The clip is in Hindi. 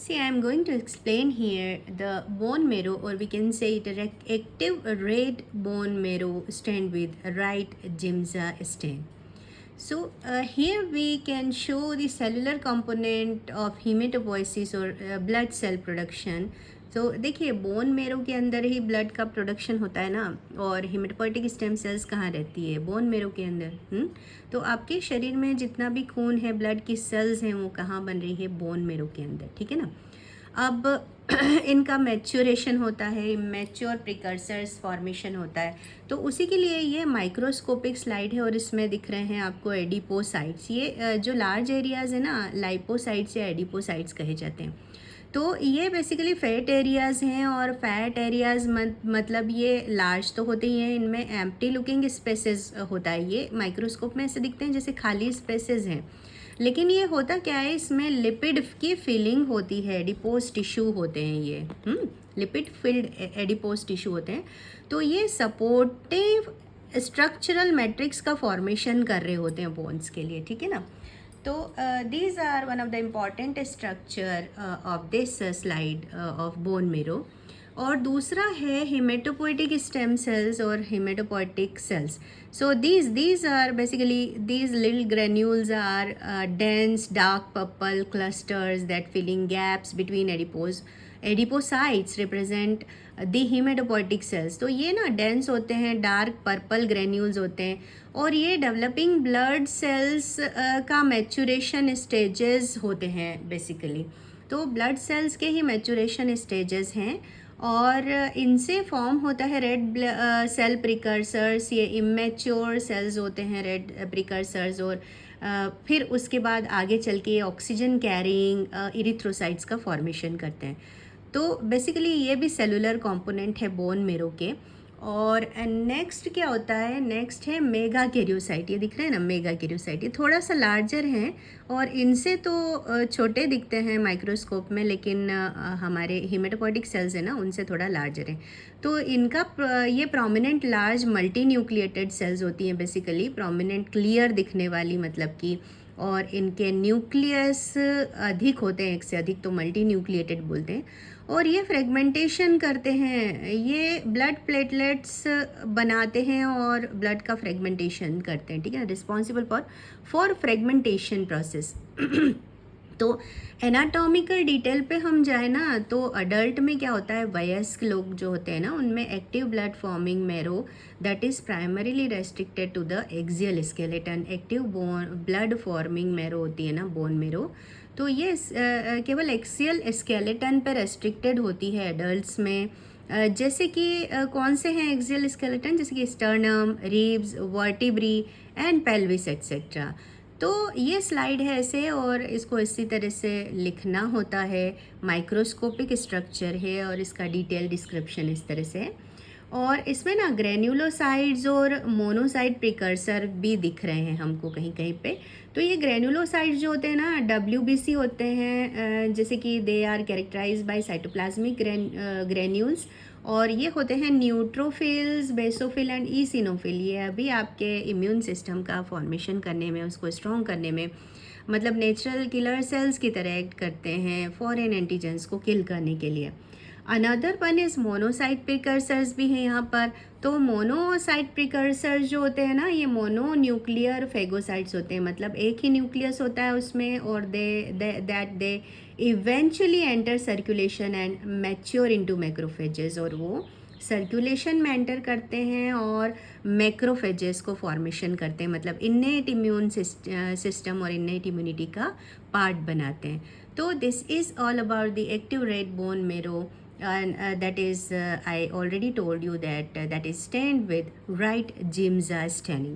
See, I am going to explain here the bone marrow, or we can say it a active red bone marrow stain with right Gimza stain. So here we can show the cellular component of hematopoiesis or blood cell production. तो देखिए बोन मेरो के अंदर ही ब्लड का प्रोडक्शन होता है ना, और हेमेटोपोइटिक स्टेम सेल्स कहाँ रहती है? बोन मेरो के अंदर। तो आपके शरीर में जितना भी खून है, ब्लड की सेल्स हैं, वो कहाँ बन रही है? बोन मेरो के अंदर, ठीक है ना। अब इनका मैच्योरेशन होता है, मैच्योर प्रिकर्सर्स फॉर्मेशन होता है। तो उसी के लिए ये माइक्रोस्कोपिक स्लाइड है, और इसमें दिख रहे हैं आपको एडिपोसाइट्स। ये जो लार्ज एरियाज़ है ना, लाइपोसाइट्स या एडिपोसाइट्स कहे जाते हैं। तो ये बेसिकली फैट एरियाज़ हैं, और फैट एरियाज़ मतलब ये लार्ज तो होते ही हैं, इनमें एम्प्टी लुकिंग स्पेसेस होता है। ये माइक्रोस्कोप में ऐसे दिखते हैं जैसे खाली स्पेसेस हैं, लेकिन ये होता क्या है, इसमें लिपिड की फिलिंग होती है, एडिपोज टिश्यू होते हैं ये, लिपिड फिल्ड एडिपोज टिश्यू होते हैं। तो ये सपोर्टिव स्ट्रक्चरल मैट्रिक्स का फॉर्मेशन कर रहे होते हैं बोन्स के लिए, ठीक है ना। तो these are one of the important structure of this slide of bone marrow. और दूसरा है हेमेटोपोइटिक स्टेम सेल्स और haematopoietic cells. So these are basically, these little granules are dense dark purple clusters that filling gaps between adipocytes represent the hematopoietic cells. तो ये ना डेंस होते हैं, डार्क पर्पल ग्रेन्यूल्स होते हैं, और ये डेवलपिंग ब्लड सेल्स का मैचुरेशन स्टेजेस होते हैं बेसिकली. तो ब्लड सेल्स के ही मैचुरेशन स्टेजेस हैं, और इनसे फॉर्म होता है रेड सेल प्रिकर्सर्स. ये इमेच्योर सेल्स होते हैं रेड प्रिकर्सर्स, और फिर उसके बाद आगे चल के ऑक्सीजन कैरिंग इरिथ्रोसाइट्स का फॉर्मेशन करते हैं. तो बेसिकली ये भी सेलुलर कंपोनेंट है बोन मेरो के. और नेक्स्ट क्या होता है? नेक्स्ट है मेगा कैरियोसाइट. ये दिख रहे हैं ना, मेगा कैरियोसाइट. ये थोड़ा सा लार्जर हैं, और इनसे तो छोटे दिखते हैं माइक्रोस्कोप में, लेकिन हमारे हेमेटोपोइटिक सेल्स है ना, उनसे थोड़ा लार्जर हैं. तो इनका ये prominent large multi nucleated cells होती हैं बेसिकली, प्रोमिनेंट क्लियर दिखने वाली, मतलब कि, और इनके न्यूक्लियस अधिक होते हैं, एक से अधिक, तो मल्टी न्यूक्लिएटेड बोलते हैं. और ये फ्रेगमेंटेशन करते हैं, ये ब्लड प्लेटलेट्स बनाते हैं और ब्लड का फ्रेगमेंटेशन करते हैं, ठीक है, रिस्पॉन्सिबल फॉर फ्रेगमेंटेशन प्रोसेस. तो एनाटॉमिकल डिटेल पे हम जाए ना, तो अडल्ट में क्या होता है, वयस्क लोग जो होते हैं ना, उनमें active blood forming marrow that is primarily restricted to the axial skeleton. Active blood forming marrow होती है ना, बोन मैरो, तो ये केवल एक्सियल स्केलेटन पर रेस्ट्रिक्टेड होती है एडल्ट्स में. जैसे कि कौन से हैं एक्सियल स्केलेटन? जैसे कि sternum, ribs, vertebrae and pelvis etcetera. तो ये स्लाइड है ऐसे, और इसको इसी तरह से लिखना होता है. माइक्रोस्कोपिक स्ट्रक्चर है, और इसका डिटेल डिस्क्रिप्शन इस तरह से है. और इसमें ना ग्रेन्युलोसाइड्स और मोनोसाइड प्रिकर्सर भी दिख रहे हैं हमको कहीं कहीं पे. तो ये ग्रेन्युलोसाइड्स जो होते हैं ना, WBC होते हैं, जैसे कि they are characterise by cytoplasmic granules. और ये होते हैं न्यूट्रोफिल्स, बेसोफिल एंड ईसिनोफिल. ये अभी आपके इम्यून सिस्टम का फॉर्मेशन करने में, उसको स्ट्रॉन्ग करने में, मतलब नेचुरल किलर सेल्स की तरह एक्ट करते हैं, फॉरेन एंटीजेंस को किल करने के लिए. Another one is monocyte precursors भी हैं यहाँ पर. तो मोनोसाइट प्रिकर्सर्स जो होते हैं ना, ये मोनो न्यूक्लियर फेगोसाइट्स होते हैं, मतलब एक ही न्यूक्लियस होता है उसमें, और they eventually enter circulation and mature into macrophages. और वो सर्कुलेशन में एंटर करते हैं और मैक्रोफेजेस को फॉर्मेशन करते हैं, मतलब इन्नेट इम्यून सिस्टम और इन्नेट इम्यूनिटी का पार्ट बनाते हैं. तो this is all about the active red bone marrow, and that is I already told you that that is stained with right Gimza staining.